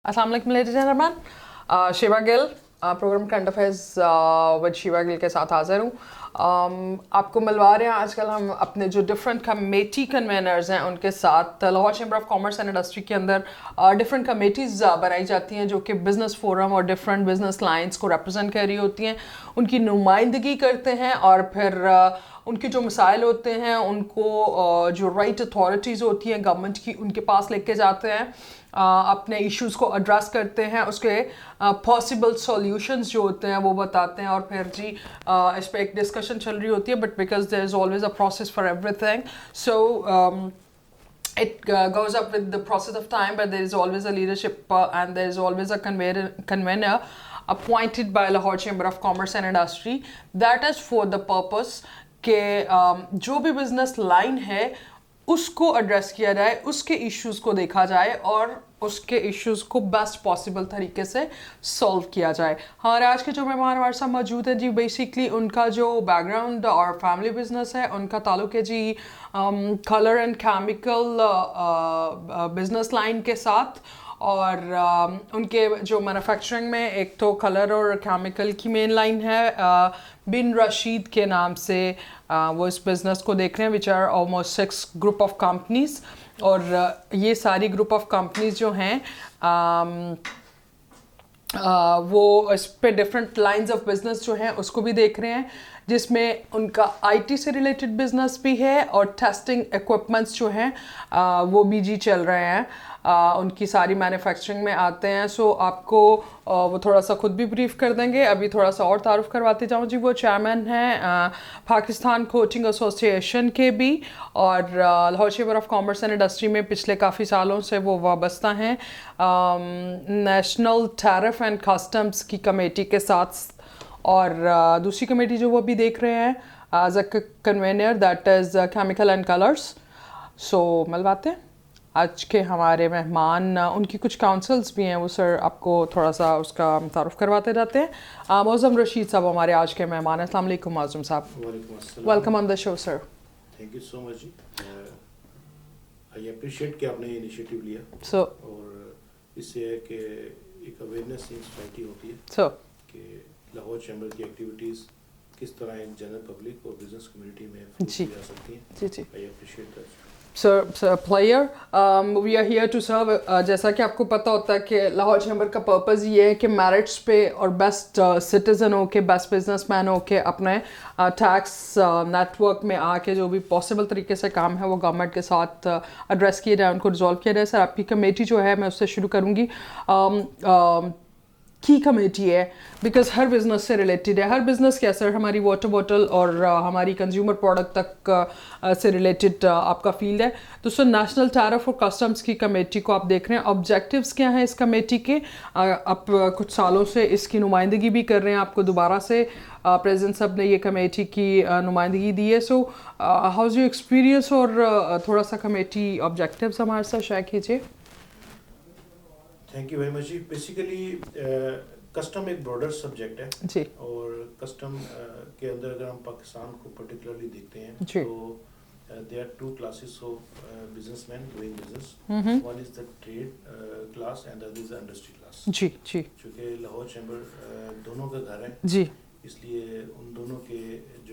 अस्सलाम वालेकुम ladies and gentleman, Shiva Gill programme current affairs with Shiva Gill के साथ हाजिर हूँ. आपको मिलवा रहे हैं आजकल हम अपने जो डिफरेंट कमेटी कन्वेनर्स हैं उनके साथ. Lahore chamber of commerce and industry के अंदर डिफरेंट कमेटीज़ बनाई जाती हैं जो कि बिज़नेस फोरम और डिफरेंट बिज़नेस लाइंस को रिप्रेजेंट कर रही होती हैं, उनकी नुमाइंदगी करते हैं और फिर उनके जो मसाइल होते हैं उनको जो राइट अथॉरिटीज़ होती हैं गवर्नमेंट की उनके पास लेके जाते हैं, अपने इश्यूज़ को एड्रेस करते हैं, उसके पॉसिबल सॉल्यूशंस जो होते हैं वो बताते हैं और फिर जी इस पर एक डिस्कशन चल रही होती है. But because there is always a process for everything, so it goes up with the process of time, but there is always a leadership and there is always a convener appointed by Lahore Chamber of Commerce and Industry. That is for the purpose कि जो भी business line है उसको address किया जाए, उसके issues को देखा जाए और उसके इश्यूज़ को बेस्ट पॉसिबल तरीके से सॉल्व किया जाए. हमारे आज के जो मेहमान हमारे साथ मौजूद हैं जी, बेसिकली उनका जो बैकग्राउंड और फैमिली बिजनेस है उनका ताल्लुक है जी colour and chemical business line के साथ. और उनके जो मैन्युफैक्चरिंग में एक तो कलर और केमिकल की मेन लाइन है, बिन रशीद के नाम से वो इस बिज़नेस को देख रहे हैं, which are almost 6 group of companies. और ये सारी ग्रुप ऑफ कंपनीज जो हैं वो इस पे डिफरेंट लाइंस ऑफ बिजनेस जो हैं उसको भी देख रहे हैं, जिसमें उनका आईटी से रिलेटेड बिजनेस भी है और टेस्टिंग इक्विपमेंट्स जो हैं वो भी जी चल रहे हैं, उनकी सारी मैन्युफैक्चरिंग में आते हैं. सो आपको वो थोड़ा सा खुद भी ब्रीफ कर देंगे. अभी थोड़ा सा और तारुफ करवाते जाऊँ जी, वो चेयरमैन हैं पाकिस्तान कोचिंग एसोसिएशन के भी और Lahore chamber of commerce and industry में पिछले काफ़ी सालों से वो वाबस्ता हैं नेशनल टैरिफ एंड कस्टम्स की कमेटी के साथ. और दूसरी कमेटी जो वो भी देख रहे हैं as a convener, that is chemical and colours. So मिलवाते हैं आज के हमारे मेहमान, उनकी कुछ काउंसल्स भी हैं, वो सर आपको थोड़ा सा उसका तारुफ करवाते जाते हैं. मौज़म रशीद साहब हमारे आज के मेहमान हैं. अस्सलाम वालेकुम मौज़म साहब, welcome on the show sir. Thank you so much जी. आई अप्रिशिएट कि आपने इनिशिएटिव लिया. सो और इससे है कि एक अवेयरनेस इन सोसाइटी होती है सो कि लाहौर चैम्बर की एक्टिविटीज़ किस तरह एक जनरल पब्लिक और बिजनेस कम्युनिटी में जी. जा सकती हैं. जी जी I appreciate that. Sir player, we are here to serve. जैसा कि आपको पता होता है कि लाहौर चैम्बर का पर्पज़ ये है कि मेरिट्स पे और बेस्ट सिटीज़न हो के, बेस्ट बिजनेसमैन हो के अपने टैक्स नेटवर्क में आके जो भी पॉसिबल तरीके से काम है वो गवर्नमेंट के साथ एड्रेस किए जाए, उनको रिजॉल्व किया जाए. सर आपकी कमेटी जो है मैं उससे शुरू करूँगी. की कमेटी है बिकॉज हर बिज़नेस से रिलेटेड है. हर बिज़नेस क्या सर, हमारी वाटर बॉटल और हमारी कंज्यूमर प्रोडक्ट तक से रिलेटेड आपका फील्ड है. तो सर नेशनल टैरिफ और कस्टम्स की कमेटी को आप देख रहे हैं, ऑब्जेक्टिव्स क्या हैं इस कमेटी के? आप कुछ सालों से इसकी नुमाइंदगी भी कर रहे हैं, आपको दोबारा से प्रेसिडेंट साहब ने ये कमेटी की नुमाइंदगी दी है. So how is your experience और थोड़ा सा कमेटी ऑब्जेक्टिव्स हमारे साथ शेयर कीजिए. थैंक यू वेरी मच जी. बेसिकली कस्टम एक ब्रॉडर सब्जेक्ट है जी. और कस्टम के अंदर अगर हम पाकिस्तान को पर्टिकुलरली देखते हैं जी. तो there are two classes of businessmen doing business. One is the trade class and the other is the industry class. जी जी चूँकि लाहौर चैम्बर दोनों का घर है जी इसलिए उन दोनों के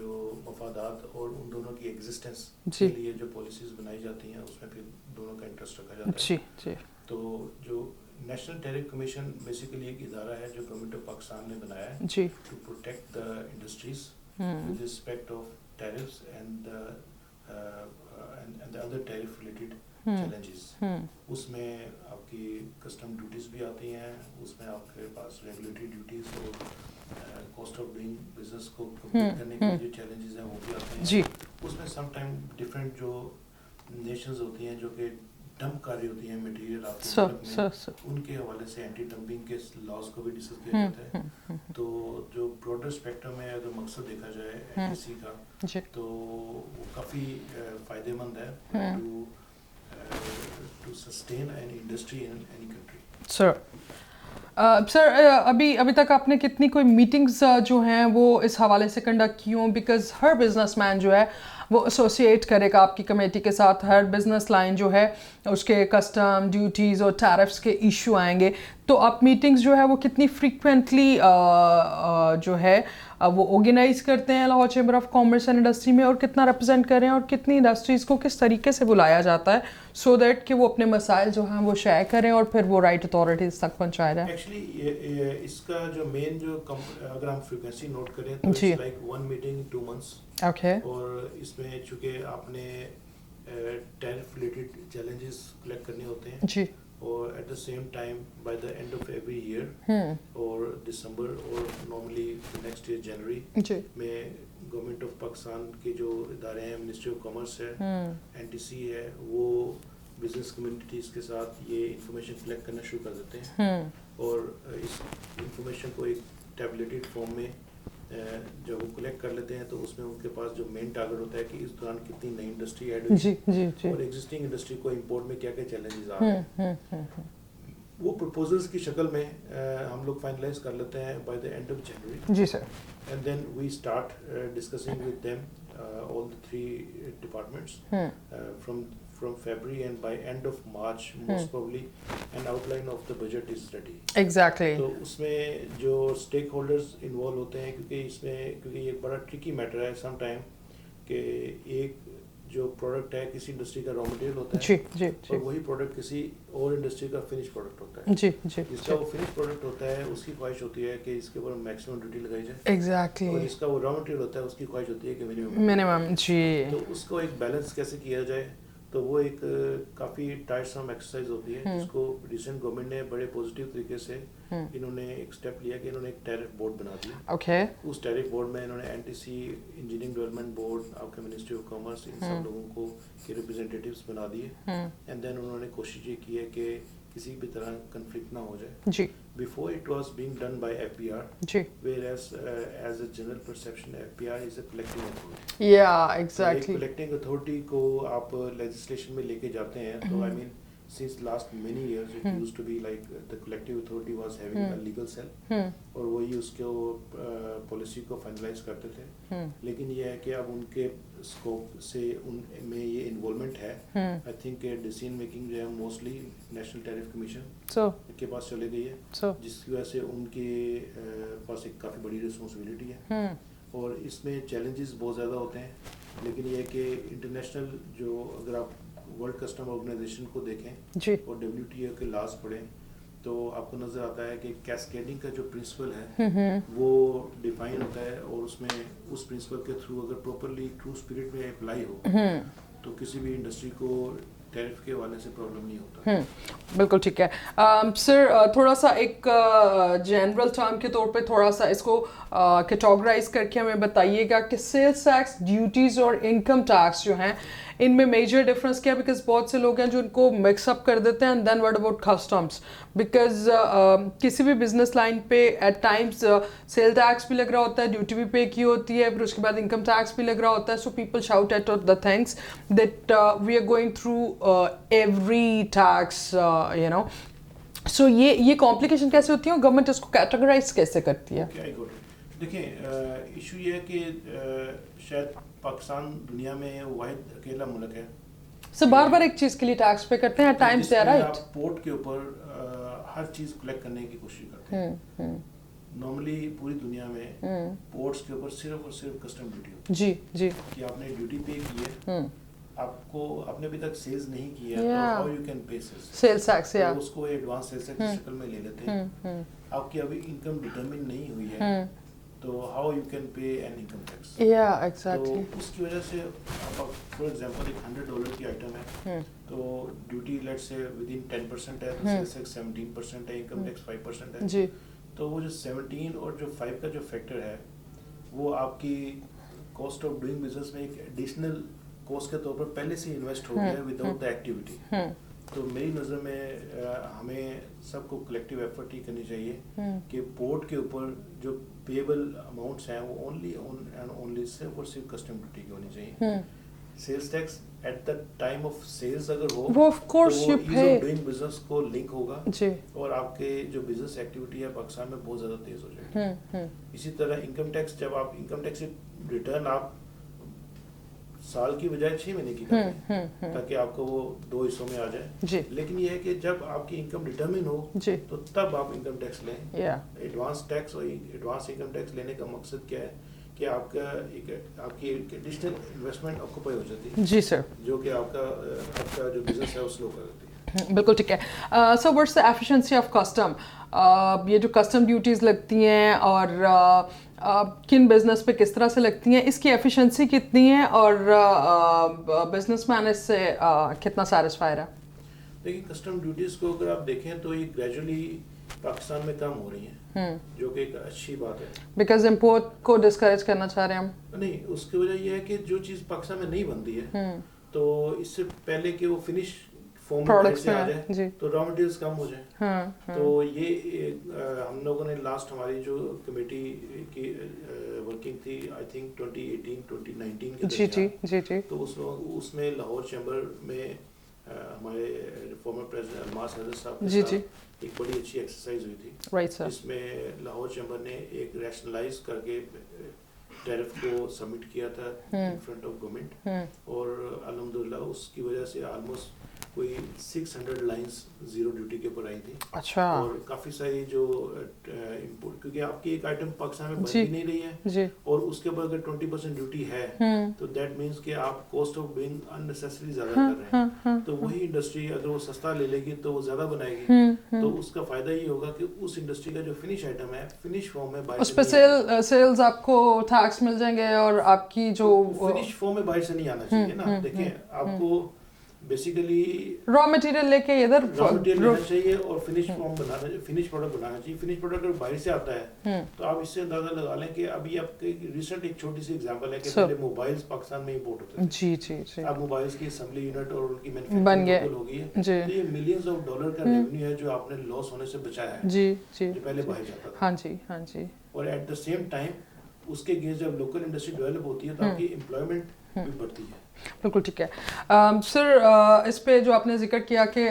जो मफादात और उन दोनों की एग्जिस्टेंस जी. के लिए जो पॉलिसीज़ बनाई जाती हैं उसमें फिर दोनों का इंटरेस्ट रखा जाता है. जी जी तो जो नेशनल टैरिफ कमीशन बेसिकली एक इदारा है जो गवर्नमेंट ऑफ पाकिस्तान ने बनाया है जी. To protect the industries with respect of tariffs and the other tariff related challenges. उसमें आपकी कस्टम ड्यूटीज़ भी आती हैं, उसमें आपके पास रेगुलेटरी ड्यूटीज़ और कॉस्ट ऑफ डूइंग बिजनेस को कम्पीट करने के जो चैलेंजेस हैं वो भी आते हैं जी. उसमें सम टाइम डिफरेंट जो नेशंस होती हैं जो कि डंप कर रही होती हैं मटेरियल आपके उनके हवाले से एंटी डंपिंग के लॉज को भी डिस्कस किया जाता है. तो जो ब्रॉडर स्पेक्ट्रम में अगर मकसद देखा जाए एनटीसी का तो वो काफ़ी फ़ायदेमंद है to sustain an industry in any country. Sir अभी तक आपने कितनी कोई मीटिंग्स जो हैं वो इस हवाले से कंडक्ट की हों? बिकॉज हर बिजनेसमैन जो है وہ ایسوسیٹ کرے گا آپ کی کمیٹی کے ساتھ. ہر بزنس لائن جو ہے اس کے کسٹم ڈیوٹیز اور ٹیرفس کے ایشو آئیں گے. تو آپ میٹنگز جو ہے وہ کتنی فریکوینٹلی جو ہے وہ آرگنائز کرتے ہیں Lahore chamber of commerce and industry میں, اور کتنا ریپرزینٹ کریں, اور کتنی انڈسٹریز کو کس طریقے سے بلایا جاتا ہے سو دیٹ کہ وہ اپنے مسائل جو ہیں وہ شیئر کریں اور پھر وہ رائٹ اتھارٹیز تک پہنچایا جائے؟ ایکچولی اس کا جو مین جو اگر ہم فریکوینسی نوٹ کریں تو it's like 1 meeting 2 months. Okay. اور اس میں چونکہ آپ نے ٹیرف ریلیٹڈ چیلنجز کلیکٹ کرنے ہوتے ہیں جی, اور at the same time by the end of every year اور دسمبر اور نارملی نیکسٹ ایئر جنوری میں گورنمنٹ آف پاکستان کے جو ادارے ہیں, منسٹری آف کامرس ہے, NTC ہے, وہ بزنس کمیونٹیز کے ساتھ یہ انفارمیشن کلیکٹ کرنا شروع کر دیتے ہیں. اور اس انفارمیشن کو ایک ٹیبلیٹڈ فارم میں جب وہ کلیکٹ کر لیتے ہیں تو اس میں ان کے پاس جو مین ٹارگیٹ ہوتا ہے کہ اس دوران کتنی نئی انڈسٹری ایڈ ہوئی اور ایگزسٹنگ انڈسٹری کو امپورٹ میں کیا کیا چیلنجز آ رہے ہیں, وہ پرپوزلس کی شکل میں ہم لوگ فائنلائز کر لیتے ہیں by the end of January. جی sir. And then we start discussing with them all the 3 departments from February, and by end of March most probably an outline of the budget is ready. Exactly. تو اس میں جو stake holders involve ہوتے ہیں کیونکہ یہ ایک بڑا Turkey metre ہے سم ٹائم کہ ایک جو پروڈکٹ ہے کسی انڈسٹری کا را مٹیریل ہوتا ہے اور وہی پروڈکٹ کسی اور انڈسٹری کا فنش پروڈکٹ ہوتا ہے. جس کا وہ فنش پروڈکٹ ہوتا ہے اس کی خواہش ہوتی ہے کہ اس کے اوپر میکسیمم ڈیوٹی لگائی جائے. ایگزیکٹلی. اور جس کا وہ را مٹیریل ہوتا ہے اس کی خواہش ہوتی ہے کہ منیمم. جی. تو اس کو ایک بیلنس کیسے کیا جائے, تو وہ ایک کافی ٹائرسم ایکسرسائز ہوتی ہے جس کو ریسنٹ گورنمنٹ نے بڑے پازیٹیو طریقے سے انہوں نے ایک اسٹیپ لیا کہ انہوں نے ایک ٹیرف بورڈ بنا دیا. اوکے. اس ٹیرف بورڈ میں انہوں نے NTC, انجینئرنگ ڈیولپمنٹ بورڈ, آپ کے منسٹری آف کامرس, ان سب لوگوں کو کے ریپرزینٹیٹیوز بنا دیے. اینڈ دین انہوں نے کوشش یہ کی ہے کہ کسی بھی طرح کنفلکٹ نہ ہو جائے. جی. Before it was being done by FPR, whereas as a general perception FPR is a collecting authority. Yeah, exactly. Collecting authority کو آپ legislation میں لے کے جاتے ہیں تو I mean since last many years it used to be like the collective authority was having a legal cell اور وہی اس کو پالیسی کو فائنلائز کرتے تھے. لیکن یہ ہے کہ اب ان کے اسکوپ سے ان میں یہ انوالومنٹ ہے. آئی تھنک ڈیسیژن میکنگ جو ہے موسٹلی نیشنل ٹیرف کمیشن کے پاس چلے گئی ہے, جس کی وجہ سے ان کے پاس ایک کافی بڑی رسپانسبلٹی ہے. اور اس میں چیلنجز بہت زیادہ ہوتے ہیں, لیکن یہ ہے کہ انٹرنیشنل جو اگر آپ ورلڈ کسٹم آرگنائزیشن کو دیکھیں اور WTO کے لاز پڑھیں تو آپ کو نظر آتا ہے کہ کیسکیڈنگ کا جو پرنسپل ہے وہ ڈیفائن ہوتا ہے, اور اس میں اس پرنسپل کے تھرو اگر پراپرلی ٹرو اسپرٹ میں اپلائی ہو تو کسی بھی انڈسٹری کو ٹیرف کے حوالے سے پرابلم نہیں ہوتا. بالکل ٹھیک ہے سر. تھوڑا سا ایک جنرل ٹرم کے طور پہ تھوڑا سا اس کو کیٹاگرائز کر کے ہمیں بتائیے گا کہ سیلس ٹیکس, ڈیوٹیز اور انکم ٹیکس جو ہیں ان میں میجر ڈفرینس کیا ہے؟ بیکاز بہت سے لوگ ہیں جو ان کو مکس اپ کر دیتے ہیں. And then what about customs, because کسی بھی بزنس لائن پہ ایٹ ٹائمس سیل ٹیکس بھی لگ رہا ہوتا ہے, ڈیوٹی بھی پے کی ہوتی ہے, پھر اس کے بعد انکم ٹیکس بھی لگ رہا ہوتا ہے. So people shout at the things that we are going through every tax you know. So یہ کمپلیکیشن کیسے ہوتی ہے اور گورنمنٹ اس کو کیٹیگرائز کیسے کرتی ہے؟ دیکھیں ایشو یہ ہے کہ شاید پاکستان دنیا میں واحد اکیلا ملک ہے سر بار بار ایک چیز کے لیے ٹیکس پے کرتے ہیں. ٹائمس دے رائٹ, آپ پورٹ کے اوپر ہر چیز کلیکٹ کرنے کی کوشش کرتے ہیں. نارملی پوری دنیا میں پورٹس کے اوپر صرف اور صرف کسٹم ڈیوٹی ہوتی ہے. جی جی, کہ آپ نے ڈیوٹی پے کی ہے, آپ کو آپ نے ابھی تک سیلز نہیں کی ہے, how you can pay sales tax, اس کو ایڈوانس سیلز ٹیکس کی شکل میں لے لیتے ہیں. آپ کی ابھی انکم ڈٹرمن نہیں ہوئی ہے تو how you can pay an income tax. تو اس کی وجہ سے فار ایگزامپل ایک $100 کی آئٹم ہے تو ڈیوٹی لیٹ سے ود ان 10% ہے, تو سیلس ٹیکس 17% ہے, انکم ٹیکس 5% ہے. جی, تو وہ جو 17 اور جو 5 کا جو فیکٹر ہے وہ آپ کی کاسٹ آف ڈوئنگ بزنس میں ایک ایڈیشنل کاسٹ کے طور پر پہلے سے انویسٹ ہو گیا وداؤٹ دا ایکٹیویٹی. تو میری نظر میں ہمیں سب کو کلیکٹیو ایفرٹ ہی کرنی چاہیے کہ پورٹ کے اوپر جو پیبل اماؤنٹس ہیں وہ اونلی صرف اور صرف کسٹم ڈیوٹی کی ہونی چاہیے. Sales tax at the time of sales اگر ہو وہ ایز آف ڈوئنگ بزنس کو لنک ہوگا اور آپ کے جو بزنس ایکٹیویٹی ہے پاکستان میں بہت زیادہ تیز ہو جائے گی. اسی طرح انکم ٹیکس, جب آپ انکم ٹیکس ریٹرن آپ साल की बजाय 6 महीने की कर दें ताकि आपको वो 2 हिस्सों में आ जाए। लेकिन ये है कि जब आपकी इनकम डिटरमिन हो तो तब आप इनकम टैक्स लें। एडवांस टैक्स और एडवांस इनकम टैक्स लेने का मकसद क्या है कि आपकी एक एडिशनल इन्वेस्टमेंट ऑक्यूपाई हो जाती है जी सर, जो कि आपका जो बिजनेस है वो स्लो कर देती है। बिल्कुल ठीक है। So what's the efficiency of custom? ये जो कस्टम ड्यूटीज़ लगती हैं और किन बिजनेस पे किस तरह से लगती हैं, इसकी एफिशिएंसी कितनी है और बिजनेसमैन इससे कितना सेटिस्फाइड है? देखिए, कस्टम ड्यूटीज को अगर आप देखें तो ये ग्रेजुअली पाकिस्तान में कम हो रही हैं, जो कि एक अच्छी बात है। बिकॉज इम्पोर्ट को डिस्करेज करना चाह रहे हैं हम? नहीं, उसकी वजह यह है कि जो चीज़ पाकिस्तान में नहीं बनती है तो इससे पहले कि वो फिनिश फॉर्म में से आ जाए तो रॉ मटेरियल्स कम हो जाए। तो ये हम लोगों ने लास्ट हमारी जो कमेटी की वर्किंग थी आई थिंक 2018-2019 के दरमियान, तो उसमें लाहौर चैम्बर में हमारे फॉर्मर प्रेसिडेंट अलमास हैदर साहब के साथ एक बड़ी अच्छी एक्सरसाइज हुई थी जिसमें लाहौर चैम्बर ने एक रैशनलाइज करके टैरिफ को सबमिट किया था इन फ्रंट ऑफ गवर्नमेंट और अल्हम्दुलिल्लाह उसकी वजह से ऑलमोस्ट कोई 600 लाइंस जीरो ड्यूटी के ऊपर आई थी। अच्छा। और काफ़ी सारी जो इम्पोर्ट, क्योंकि आपकी एक आइटम पाकिस्तान में बन भी नहीं रही है और उसके ऊपर अगर 20% ड्यूटी है तो दैट मीन्स कि आप कॉस्ट ऑफ डूइंग अननेसेसरी ज़्यादा कर रहे हैं। तो वही इंडस्ट्री अगर वो सस्ता ले लेगी तो वो ज़्यादा बनाएगी, तो उसका फ़ायदा ये होगा कि उस इंडस्ट्री का जो फिनिश आइटम है फिनिश फॉर्म में बाहर उस पर सेल्स आपको टैक्स मिल जाएंगे और आपकी जो फिनिश फॉर्म में बाहर से नहीं आना चाहिए ना। देखिए, आपको बेसिकली रॉ मटेरियल लेके इधर रॉ मटेरियल लेना चाहिए और फिनिश प्रोडक्ट बनाना चाहिए। फिनिश प्रोडक्ट अगर बाहर से आता है तो आप इससे अंदाजा लगा लें कि अभी आपके रिसेंट एक छोटी सी एग्जांपल है कि पहले मोबाइल्स पाकिस्तान में इंपोर्ट होते थे। जी। अब मोबाइल्स की असेंबली यूनिट और उनकी मैन्युफैक्चरिंग हो गई है, तो ये मिलियंस ऑफ डॉलर का रेवेन्यू है जो आपने लॉस होने से बचाया है जो पहले बाहर जाता था। हाँ जी। और एट द सेम टाइम उसके अगेंस्ट जब लोकल इंडस्ट्री डेवलप होती है तो आपकी एम्प्लॉयमेंट भी बढ़ती है। बिल्कुल ठीक है। सर, इस पे जो आपने जिक्र किया कि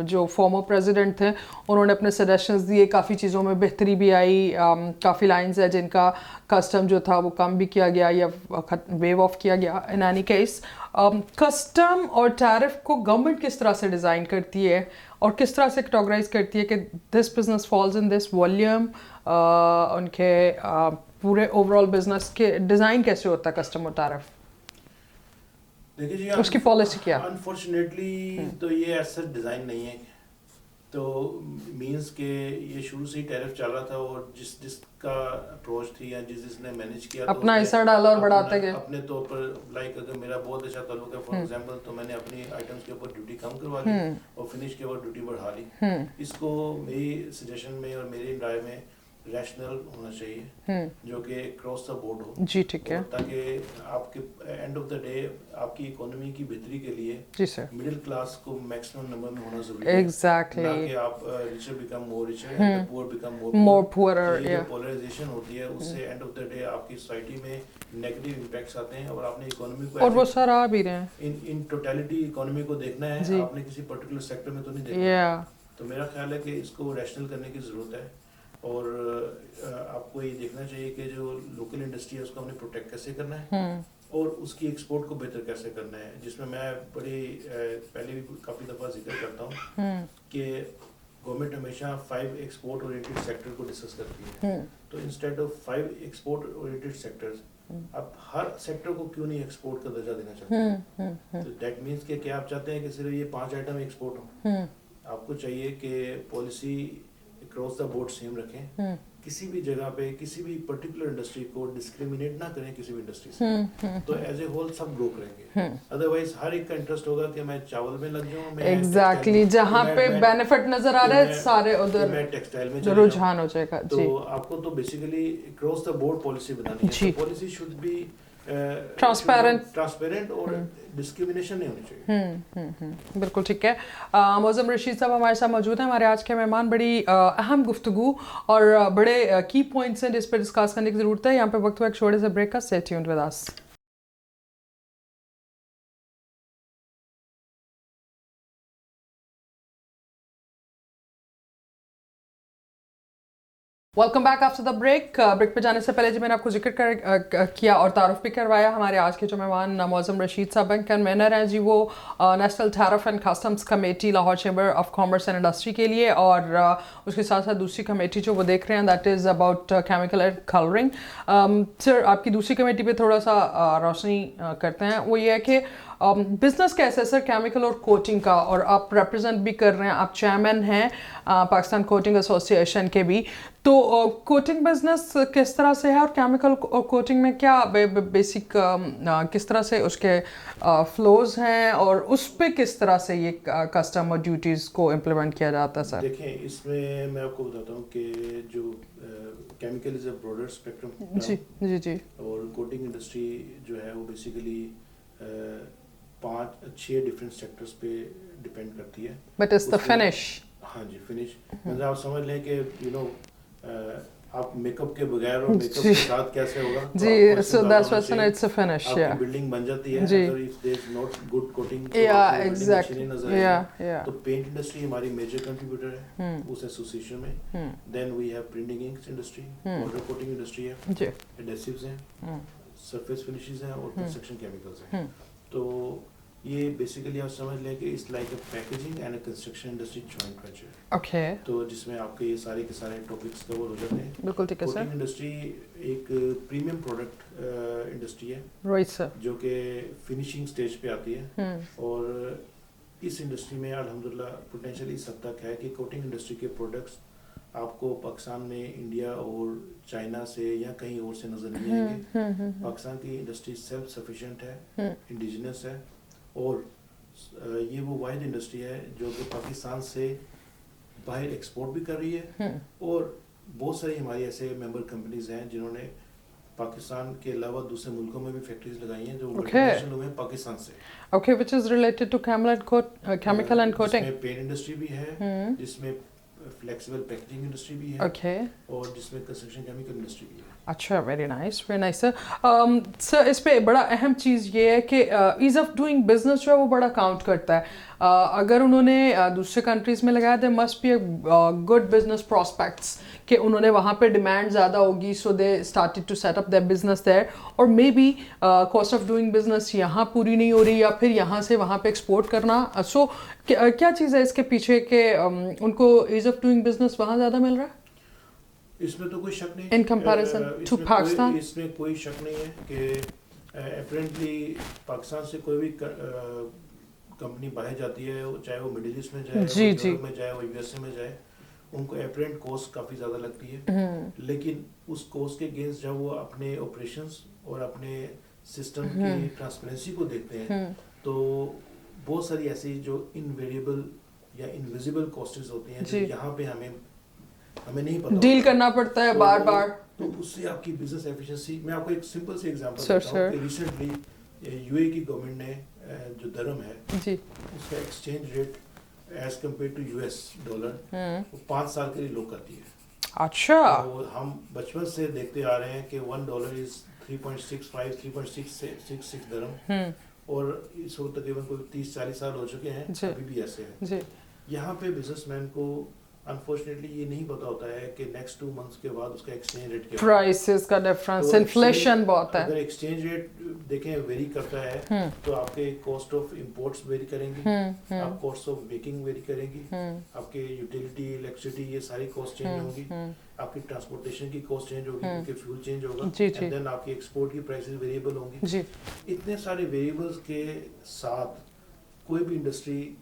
जो फॉर्मर प्रेसिडेंट थे उन्होंने अपने सजेशंस दिए, काफ़ी चीज़ों में बेहतरी भी आई, काफ़ी लाइंस है जिनका कस्टम जो था वो कम भी किया गया या वेव ऑफ किया गया। इन एनी केस, कस्टम और टैरिफ को गवर्नमेंट किस तरह से डिज़ाइन करती है और किस तरह से कैटेगराइज करती है कि this business falls in this volume, उनके पूरे ओवरऑल बिजनेस के डिज़ाइन कैसे होता है कस्टम और टैरिफ? देखिए जी, उसकी पॉलिसी क्या? अनफॉर्चुनेटली तो ये ऐसा डिज़ाइन नहीं है। तो मींस के ये शुरू से ही टैरिफ चल रहा था और जिसका अप्रोच थी या जिसने मैनेज किया अपना हिस्सा डाला और बढ़ाते गए अपने तौर पर। लाइक अगर मेरा बहुत अच्छा ताल्लुक है फॉर एग्जांपल, तो मैंने अपनी आइटम्स के ऊपर ड्यूटी कम करवा ली और फिनिश के ऊपर ड्यूटी बढ़ा ली। इसको मेरी सजेशन में और मेरी राय में रैशनल होना चाहिए जो कि क्रॉस द बोर्ड हो। जी ठीक है, ताकि आपके एंड ऑफ द डे आपकी इकोनॉमी की बेहतरी के लिए जी सर मिडिल क्लास को मैक्सिमम नंबर में होना जरूरी है। एग्जैक्टली, ना कि आप richer become more richer and poor become more poorer. ये पोलराइजेशन होती है, उससे एंड ऑफ द डे आपकी सोसाइटी में नेगेटिव इम्पैक्ट्स आते हैं और आपने इकोनॉमी को और वो सर आ भी रहे हैं इन टोटलिटी इकोनॉमी को देखना है, आपने किसी पर्टिकुलर सेक्टर में तो नहीं देखना। तो मेरा ख्याल है कि इसको रैशनल करने की जरूरत है और आपको ये देखना चाहिए कि जो लोकल इंडस्ट्री है उसको हमने प्रोटेक्ट कैसे करना है और उसकी एक्सपोर्ट को बेहतर कैसे करना है, जिसमें मैं बड़ी पहले भी काफ़ी दफ़ा जिक्र करता हूँ कि गवर्नमेंट हमेशा 5 एक्सपोर्ट ओरिएंटेड सेक्टर को डिस्कस करती है। तो instead of 5 export oriented sectors, आप हर सेक्टर को क्यों नहीं एक्सपोर्ट का दर्जा देना चाहते हैं? तो दैट मीन्स कि क्या आप चाहते हैं कि सिर्फ ये 5 आइटम एक्सपोर्ट हो? आपको चाहिए कि policy cross the board same रखें, किसी भी जगह पे किसी भी पर्टिकुलर इंडस्ट्री को डिस्क्रिमिनेट ना करें किसी भी इंडस्ट्री से। तो एज ए होल सब ग्रो करेंगे। अदरवाइज हर एक का इंटरेस्ट होगा कि मैं चावल में लग जाऊं, एग्जैक्टली जहां पे बेनिफिट नजर आ रहा है सारे उधर मैं टेक्सटाइल में रुझान हो जाएगा। तो आपको तो basically cross the board policy बनानी है। पॉलिसी शुड बी ट्रांसपेरेंट और डिस्क्रिमिनेशन नहीं होनी चाहिए। बिल्कुल ठीक है। मौज़म रशीद साहब हमारे साथ मौजूद हैं, हमारे आज के मेहमान। बड़ी अहम गुफ्तगू और बड़े की पॉइंट्स हैं जिस पर डिस्कस करने की ज़रूरत है। यहाँ पे वक्त हुआ एक छोटे से ब्रेक का। Stay tuned with us. Welcome back after the break. Break पे जाने से पहले जी मैंने आपको जिक्र किया और तारुफ भी करवाया, हमारे आज के जो मेहमान मौज़म रशीद साहब हैं, कन्वेनर हैं जी वो national tariff and customs committee Lahore chamber of commerce and industry के लिए, और उसके साथ साथ दूसरी कमेटी जो वो देख रहे हैं that is about chemical and colouring. Sir, आपकी दूसरी कमेटी पे थोड़ा सा रोशनी करते हैं। वो ये है कि बिज़नेस कैसे है सर केमिकल और कोटिंग का, और आप रिप्रेजेंट भी कर रहे हैं, आप चेयरमैन हैं पाकिस्तान कोटिंग एसोसिएशन के भी, तो कोटिंग बिजनेस किस तरह से है और केमिकल और कोटिंग में क्या बेसिक किस तरह से उसके फ्लोज हैं और उस पे किस तरह से ये कस्टम और ड्यूटीज़ को इम्प्लीमेंट किया जाता है सर? देखें, इसमें मैं आपको बताता हूँ कि जो chemical is a broader spectrum जी जी जी, और कोटिंग इंडस्ट्री जो है वो बेसिकली 5-6 डिफरेंट सेक्टर्स पे डिपेंड करती है। But it's the finish. हाँ जी, फिनिश मतलब आप समझ लें कि आप मेकअप के बगैर और मेकअप के साथ कैसे होगा जी, so that's why it's a finish, yeah. Building बन जाती है जी, अगर if there is not good coating yeah, exactly, yeah. तो पेंट इंडस्ट्री हमारी मेजर कंट्रीब्यूटर है उस एसोसिएशन में। Then we have printing inks industry, powder coating industry है जी, एडेसिव्स हैं, सरफेस फिनिशेस हैं और कंस्ट्रक्शन केमिकल्स हैं। तो ये बेसिकली आप समझ लें कि it's like a packaging and a construction industry joint venture. Okay, तो जिसमें आपके ये सारे के सारे टॉपिक्स कवर हो जाते हैं। बिल्कुल ठीक है सर। कोटिंग इंडस्ट्री एक प्रीमियम प्रोडक्ट इंडस्ट्री है, राइट सर, जो कि फिनिशिंग स्टेज पे आती है और इस इंडस्ट्री में अल्हम्दुलिल्लाह पोटेंशियल इस हद तक है कि कोटिंग इंडस्ट्री के प्रोडक्ट्स आपको पाकिस्तान में इंडिया और चाइना से या कहीं और से नजर नहीं आएंगे। पाकिस्तान की इंडस्ट्री सेल्फ सफिशिएंट है, इंडिजिनस है और ये वो वाइड इंडस्ट्री है जो कि पाकिस्तान से बाहर एक्सपोर्ट भी कर रही है और बहुत सारी हमारी ऐसे मेंबर कंपनीज हैं जिन्होंने पाकिस्तान के अलावा दूसरे मुल्कों में भी फैक्ट्रीज लगाई हैं जो मल्टीनेशनल हुए हैं पाकिस्तान से। Okay, which is related to chemical and coating. इसमें पेंट इंडस्ट्री भी है, जिसमें फ्लेक्सिबल पैकेजिंग इंडस्ट्री भी है, ओके, और जिसमें कंस्ट्रक्शन केमिकल इंडस्ट्री भी है। अच्छा, वेरी नाइस सर। सर, इस पे बड़ा अहम चीज़ ये है कि ईज़ ऑफ डूइंग बिजनेस जो है वो बड़ा काउंट करता है। अगर उन्होंने दूसरे कंट्रीज़ में लगाया they must be good business prospects कि उन्होंने वहाँ पे डिमांड ज़्यादा होगी, so they started to set up their business there, और may be cost of doing business यहाँ पूरी नहीं हो रही या फिर यहाँ से वहाँ पे एक्सपोर्ट करना। सो क्या चीज़ है इसके पीछे कि उनको ईज़ ऑफ डूइंग बिजनेस वहाँ ज़्यादा मिल रहा है? इसमें तो कोई शक नहीं इन कंपैरिजन टू पाकिस्तान। इसमें कोई शक नहीं है कि अपेरेंटली पाकिस्तान से कोई भी कंपनी बाहर जाती है, चाहे वो मिडिल ईस्ट में जाए, यूरोप में जाए, वो यूएसए में जाए, उनको अपेरेंट कॉस्ट काफ़ी ज़्यादा लगती है, लेकिन उस कॉस्ट के अगेंस्ट जब वो अपने ऑपरेशंस और अपने सिस्टम की ट्रांसपेरेंसी को देखते हैं तो बहुत सारी ऐसी जो इनवेरिएबल या इनविजिबल कॉस्ट्स होती हैं जो यहाँ पे हमें नहीं पता डील करना पड़ता है बार बार, तो उससे आपकी बिजनेस एफिशिएंसी। मैं आपको एक सिंपल से एग्जांपल देता हूँ कि रिसेंटली यूएई की गवर्नमेंट ने जो दरम है जी, उसका exchange rate as compare to US dollar 5 साल के लिए लॉक कर दिया है। अच्छा, तो हम बचपन से देखते आ रहे हैं कि $1 इज 3.65 दरम, और इस वक्त तकरीबन कोई 30-40 साल हो चुके हैं, अभी भी ऐसे है। यहाँ पे बिजनेसमैन को अनफॉर्चुनेटली ये नहीं पता होता है कि नेक्स्ट 2 मंथ्स के बाद उसका एक्सचेंज रेट क्या है, प्राइसेस का डिफरेंस, इन्फ्लेशन बहुत है। अगर एक्सचेंज रेट देखें वेरी करता है तो आपके कॉस्ट ऑफ इंपोर्ट्स वेरी करेंगी, आप कॉस्ट ऑफ मेकिंग वेरी करेंगी, आपके यूटिलिटी, इलेक्ट्रिसिटी, ये सारी कॉस्ट चेंज होंगी, आपकी ट्रांसपोर्टेशन की कॉस्ट चेंज होगी क्योंकि फ्यूल चेंज होगा, एंड देन आपकी एक्सपोर्ट की प्राइसेस वेरिएबल होंगी। इतने सारे वेरिएबल्स के साथ कोई भी इंडस्ट्री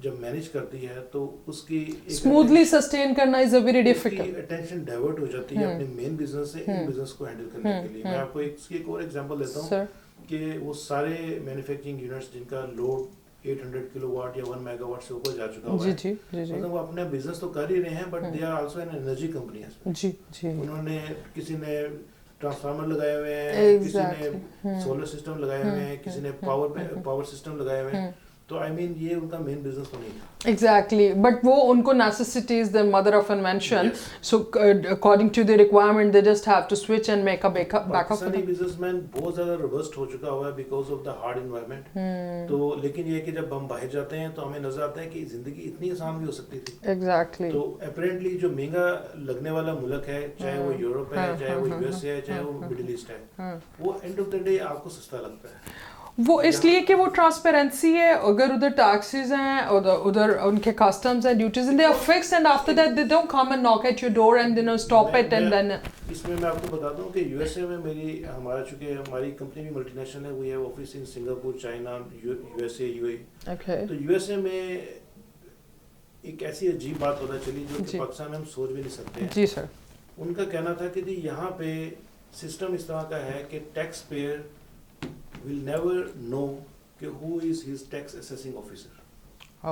जब मैनेज करती है तो उसकी स्मूथली सस्टेन करना is a very difficult, attention divert हो जाती है अपने मेन बिजनेस से इन बिजनेस को हैंडल करने के लिए। मैं आपको एक और एग्जांपल देता हूं कि वो सारे मैन्युफैक्चरिंग यूनिट्स जिनका लोड 800 किलोवाट या 1 मेगावाट से ऊपर जा चुका हुआ है, मतलब वो अपना बिजनेस तो कर ही रहे हैं but they are also an energy company. जी जी, उन्होंने किसी ने ट्रांसफार्मर लगाए हुए हैं, किसी ने सोलर सिस्टम लगाए हुए हैं, किसी ने पावर सिस्टम लगाए हुए हैं, तो आई मीन ये उनका मेन बिजनेस तो नहीं था. Exactly, but वो उनको necessity is the mother of invention. Yes. So according to the requirement, they just have to switch and make a backup for Pakistani them. Businessman बहुत ज़्यादा रोबस्ट हो चुका हुआ है because of the hard environment. तो लेकिन ये कि जब हम बाहर जाते हैं तो हमें नजर आता है कि जिंदगी इतनी आसान भी हो सकती थी. Exactly. तो अपेरेंटली जो महंगा लगने वाला मुल्क है, चाहे वो यूरोप है, चाहे वो यूएस है, चाहे वो मिडिल ईस्ट है, वो एंड ऑफ द डे आपको सस्ता लगता है. वो इसलिए कि वो ट्रांसपेरेंसी है. अगर उधर टैक्सेस हैं, उधर उनके customs and duties and they are fixed and after that they don't come and knock at your door and you know stop it and then. इसमें मैं आपको बताता हूँ कि यूएसए में चूंकि हमारी कंपनी भी मल्टीनेशनल है, we have office in Singapore, China, USA, UAE. Okay. तो यूएसए में एक ऐसी अजीब बात पता चली जो कि पाकिस्तान में हम सोच भी नहीं सकते. जी सर. उनका कहना था कि यहाँ पे सिस्टम इस तरह का है कि tax payer will never know कि who is his tax assessing officer.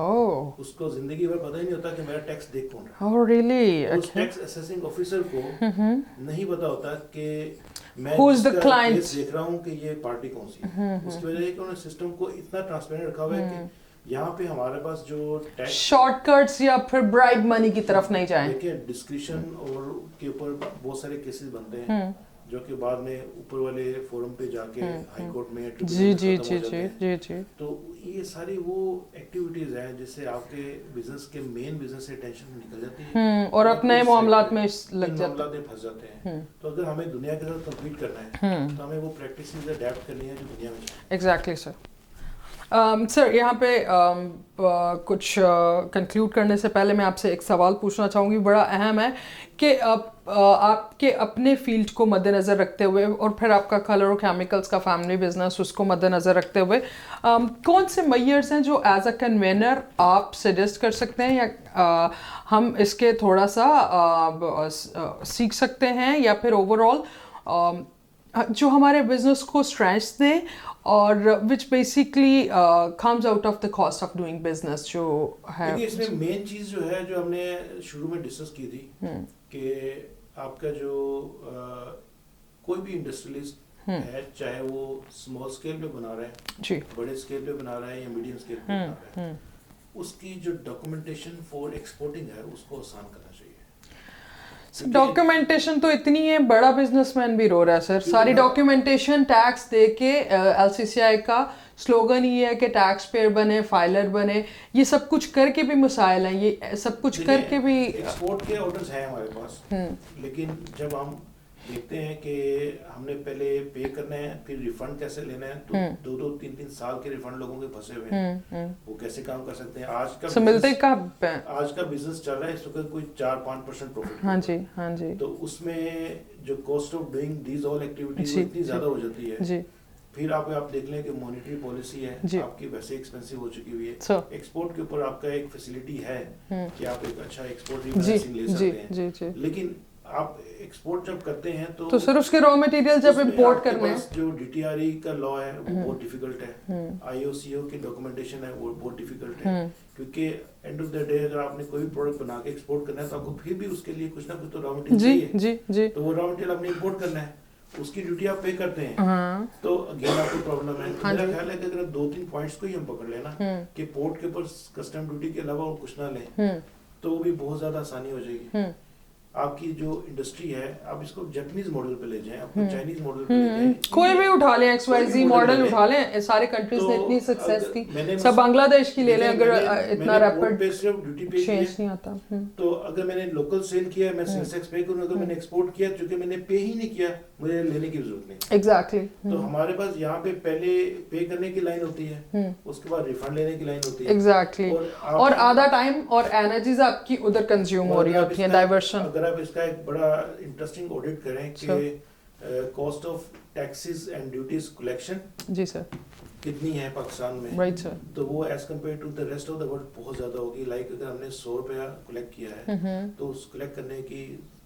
Oh. उसको जिंदगी भर पता ही नहीं होता कि मेरा टैक्स देख कौन रहा है. Oh really? उस टैक्स असेसिंग ऑफिसर को नहीं पता होता कि मैं Who's the client? केस देख रहा हूँ कि ये पार्टी कौन सी है. उसकी वजह है कि उन्होंने सिस्टम को इतना ट्रांसपेरेंट रखा हुआ है कि यहाँ पे हमारे पास जो टैक्स शॉर्टकट्स या फिर ब्राइब मनी की तरफ नहीं जाएं. देखिए डिस्क्रिशन और के ऊपर बहुत सारे केसेस बनते हैं जो कि बाद में ऊपर वाले फोरम पे जाके हाई कोर्ट में जी जी जी जी जी जी. तो ये सारी वो एक्टिविटीज हैं जिससे आपके बिजनेस के मेन बिजनेस से टेंशन निकल जाती है और अपने मामलात में लग जाते मामलात में फंस जाते हैं. तो अगर हमें दुनिया के साथ कम्पीट करना है तो हमें वो प्रैक्टिसेस अडैप्ट करनी है जो दुनिया में है. Exactly sir. सर यहाँ पे कुछ कंक्लूड करने से पहले मैं आपसे एक सवाल पूछना चाहूँगी, बड़ा अहम है कि आपके अपने फील्ड को मद्देनज़र रखते हुए और फिर आपका कलर और केमिकल्स का फैमिली बिजनेस उसको मद्देनज़र रखते हुए कौन से मेजर्स हैं जो एज अ कन्वेनर आप सजेस्ट कर सकते हैं या हम इसके थोड़ा सा सीख सकते हैं या फिर ओवरऑल जो हमारे बिजनेस को स्ट्रेस दे और which basically comes out of the cost of doing business जो है. इसमें मेन चीज़ जो है जो हमने शुरू में डिस्कस की थी कि आपका जो कोई भी इंडस्ट्रियलिस्ट है, चाहे वो स्मॉल स्केल पे बना रहा है जी, बड़े स्केल पे बना रहा है या मीडियम स्केल पे बना रहा है, उसकी जो डॉक्यूमेंटेशन फॉर एक्सपोर्टिंग है उसको आसान करना चाहिए. डॉक्यूमेंटेशन तो इतनी है, बड़ा बिजनेसमैन भी रो रहा है सर. सारी डॉक्यूमेंटेशन टैक्स दे के एलसीसीआई का स्लोगन ये है कि टैक्स पेयर बने, फाइलर बने. ये सब कुछ करके भी मसाइल हैं, ये सब कुछ करके भी एक्सपोर्ट के ऑर्डर्स हैं हमारे पास. लेकिन जब हम देखते हैं कि हमने पहले पे करना है फिर रिफंड कैसे लेना है, तो 2-3 साल के रिफंड लोगों के फंसे हुए हैं. वो कैसे काम कर सकते हैं. आज का बिजनेस चल रहा है इस वक्त कोई 4-5% प्रॉफिट. हाँ जी हाँ जी. तो उसमें जो cost of doing these all activities इतनी ज्यादा हो जाती है जी. फिर आप देख लें कि मॉनेटरी पॉलिसी है आपकी वैसे एक्सपेंसिव हो चुकी हुई है. एक्सपोर्ट के ऊपर आपका एक फैसिलिटी है कि आप एक अच्छा एक्सपोर्ट रिफाइनेंसिंग ले सकते हैं. लेकिन आप एक्सपोर्ट जब करते हैं तो सर उसके रॉ मटेरियल जब इंपोर्ट करने हैं, जो डीटीआरई का लॉ है वो बहुत डिफिकल्ट है. आईओसीओ की डॉक्यूमेंटेशन है वो बहुत डिफिकल्ट है. क्योंकि एंड ऑफ द डे अगर आपने कोई भी प्रोडक्ट बना के एक्सपोर्ट करना है तो आपको फिर भी उसके लिए कुछ ना कुछ तो रॉ मटेरियल चाहिए. जी जी. तो वो रॉ मटेरियल आपने इंपोर्ट करना है, उसकी ड्यूटी आप पे करते हैं. तो अगेन आपको प्रॉब्लम है. मेरा ख्याल है कि अगर 2-3 पॉइंट्स को ही हम पकड़ लेना कि पोर्ट के ऊपर कस्टम ड्यूटी के अलावा और कुछ ना लें तो वो भी बहुत ज्यादा आसानी हो जाएगी. आपकी जो इंडस्ट्री है आप इसको जापानीज मॉडल पे ले जाएं, आपको चाइनीज मॉडल पे ले जाएं, कोई भी उठा लें, XYZ मॉडल उठा लें. सारे कंट्रीज ने इतनी सक्सेस की. सब बांग्लादेश की ले लें अगर इतना रैपिड चेंज नहीं आता. तो अगर मैंने लोकल सेल किया मैं सेल्स टैक्स पे करूं. अगर मैंने एक्सपोर्ट किया क्योंकि मैंने पे ही नहीं किया मुझे लेने की जरूरत नहीं. एग्जैक्टली. तो हमारे पास यहाँ पे पहले पे करने की लाइन होती है, उसके बाद रिफंड लेने की लाइन होती है. एग्जैक्टली. और आधा टाइम और एनर्जीज आपकी उधर कंज्यूम हो रही होती है. डाइवर्शन. अगर आप इसका एक बड़ा इंटरेस्टिंग ऑडिट करें कि cost of taxes and duties collection जी सर कितनी है पाकिस्तान में, राइट सर, तो वो as compare to the rest of the world बहुत ज्यादा होगी. लाइक अगर हमने 100 रुपया कलेक्ट किया है तो उस कलेक्ट करने की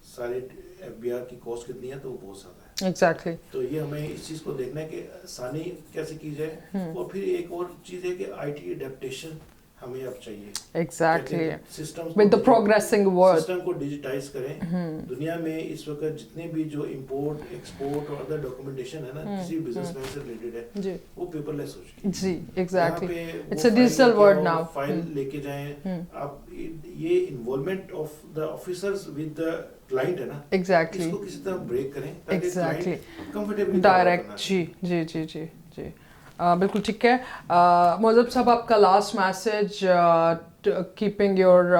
सारे FBR की कॉस्ट कितनी है, तो वो बहुत ज्यादा है. एग्जैक्टली. तो ये हमें इस चीज को देखना है कि आसानी कैसे की जाए. और फिर एक और चीज है कि IT एडेप्टेशन हमें अब चाहिए. Exactly. Systems With the progressing world. System को डिजिटाइज करें. दुनिया में इस वक्त जितने भी जो इंपोर्ट एक्सपोर्ट और अदर डॉक्यूमेंटेशन है ना किसी बिजनेसमैन से रिलेटेड है जी वो पेपरलेस हो चुकी है. जी एग्जैक्टली यहाँ पे इट्स अ वो डिजिटल फाइल वर्ल्ड लेके आओ, नाउ फाइल लेके जाएं. आप ये involvement of the officers with the client है ना एग्जैक्टली इसको किसी तरह ब्रेक करें ताकि एग्जैक्टली कंफर्टेबली डायरेक्ट जी जी जी जी जी बिल्कुल ठीक है. मौजूद साहब आपका last message keeping your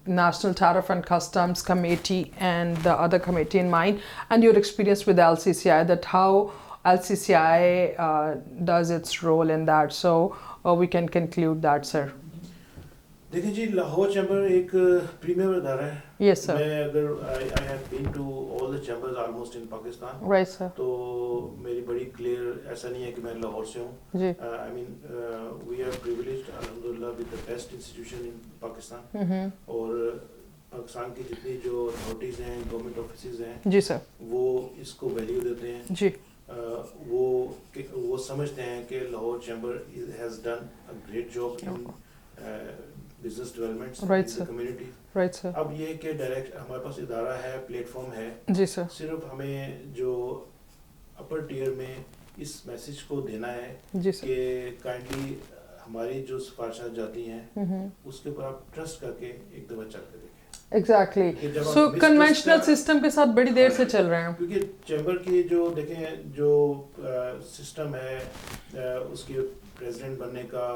National Tariff and Customs Committee and the other committee in mind and your experience with LCCI, that how LCCI does its role in that, so we can conclude that, sir. देखिए जी Lahore chamber एक premier अदारा है. Yes sir. मैं अगर I have been to all the chambers almost in Pakistan. Right sir. तो मेरी बड़ी क्लियर ऐसा नहीं है कि मैं लाहौर से हूँ. जी I mean we are privileged अल्हम्दुलिल्लाह with the best institution in Pakistan. और पाकिस्तान की जितनी जो अथॉरिटीज़ हैं गवर्नमेंट ऑफिसेज हैं जी सर वो इसको वैल्यू देते हैं. जी वो समझते हैं कि Lahore chamber has done a great job in business developments in Right, the sir. Community. Right sir अब ये कि डायरेक्ट हमारे पास इदारा है प्लेटफॉर्म है जी सर सिर्फ हमें जो अपर टियर में इस मैसेज को देना है जी सर कि काइंडली हमारी जो सिफारिशात जाती हैं उसके ऊपर आप ट्रस्ट करके एक दफा चल कर देखें. एग्जैक्टली कि जब आप सो mistrust कन्वेंशनल का- सिस्टम के साथ बड़ी देर से चल रहे हैं. क्योंकि चैम्बर की जो देखें जो सिस्टम है उसके प्रेसिडेंट बनने का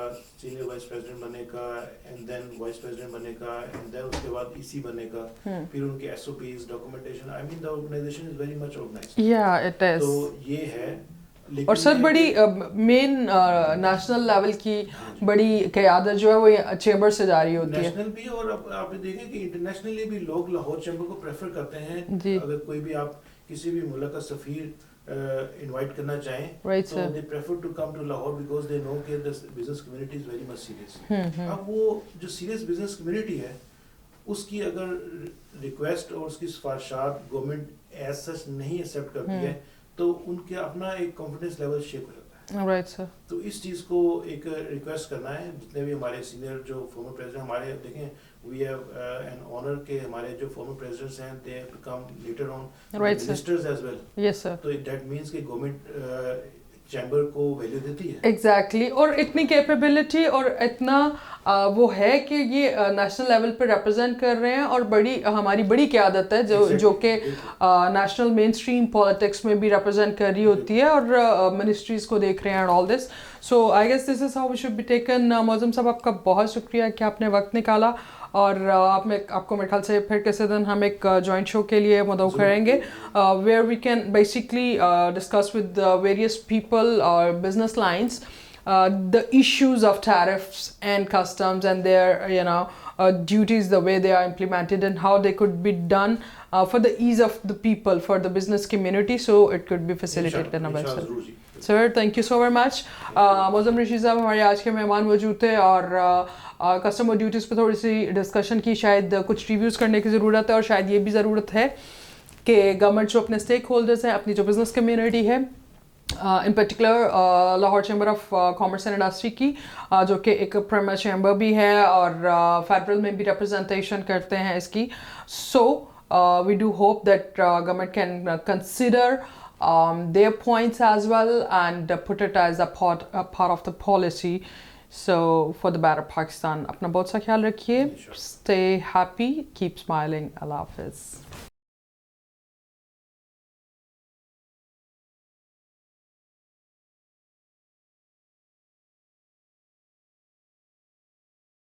सीनियर वाइस प्रेसिडेंट बनने का एंड देन वाइस प्रेसिडेंट बनने का एंड देन उसके बाद ईसी बनने का फिर उनके SOPs documentation I mean the organization is very much organized. या इट इज तो ये है और सर बड़ी मेन नेशनल लेवल की बड़ी क़यादत जो है वो चैम्बर से जारी होती है. नेशनल भी और आप देखें कि इंटरनेशनली भी लोग लाहौर चैम्बर को प्रेफर करते हैं. जी. अगर कोई भी आप किसी भी मुल्क का सफीर इनवाइट करना चाहें Right, तो sir. They prefer to come to Lahore because they know कि the business community is very much serious. अब वो जो सीरियस बिजनेस कम्युनिटी है उसकी अगर रिक्वेस्ट और उसकी सिफारिशात गवर्नमेंट एज सच नहीं एक्सेप्ट करती है तो उनके अपना एक कॉन्फिडेंस लेवल शेप हो जाता है. राइट सर तो इस चीज़ को एक रिक्वेस्ट करना है जितने भी हमारे सीनियर जो फॉर्मर प्रेसिडेंट हमारे देखें वी हैव एन ऑनर के हमारे जो फॉर्मर प्रेसिडेंट्स हैं they have become later on Right, sir. Ministers as well. Yes sir तो दैट मींस कि गवर्नमेंट चैम्बर को वैल्यू देती है. एग्जैक्टली और इतनी कैपेबिलिटी और इतना वो है कि ये नेशनल लेवल पे रिप्रेजेंट कर रहे हैं और बड़ी हमारी बड़ी क़यादत है जो कि नेशनल मेन स्ट्रीम पॉलिटिक्स में भी रिप्रेजेंट कर रही होती है और मिनिस्ट्रीज़ को देख रहे हैं and all this. So I guess this is how we should be taken. Mauzoom साहब आपका बहुत शुक्रिया कि आपने वक्त निकाला और आपको मेरे ख्याल से फिर किसी दिन हम एक जॉइंट शो के लिए मदऊ करेंगे where we can basically discuss with various people और business lines the issues of tariffs and customs and their duties, the way they are implemented and how they could be done for the ease of the people, for the business community, so it could be facilitated in a better way. Sir, thank you so very much. Mauzam Rashid साहब हमारे आज के मेहमान मौजूद थे और customer duties पे थोड़ी सी डिस्कशन की. शायद कुछ रिव्यूज़ करने की ज़रूरत है और शायद ये भी ज़रूरत है कि गवर्नमेंट जो अपने स्टेक होल्डर्स हैं अपनी जो बिज़नेस कम्युनिटी है इन particular Lahore chamber of commerce and industry की जो कि एक प्रीमियर चैम्बर भी है और फेडरल में भी रिप्रेजेंटेशन करते हैं इसकी. So we do hope that government can consider their points as well and put it as a part of the policy. So for the better Pakistan. अपना बहुत सा ख्याल रखिए. Stay happy, keep smiling. Allah Hafiz.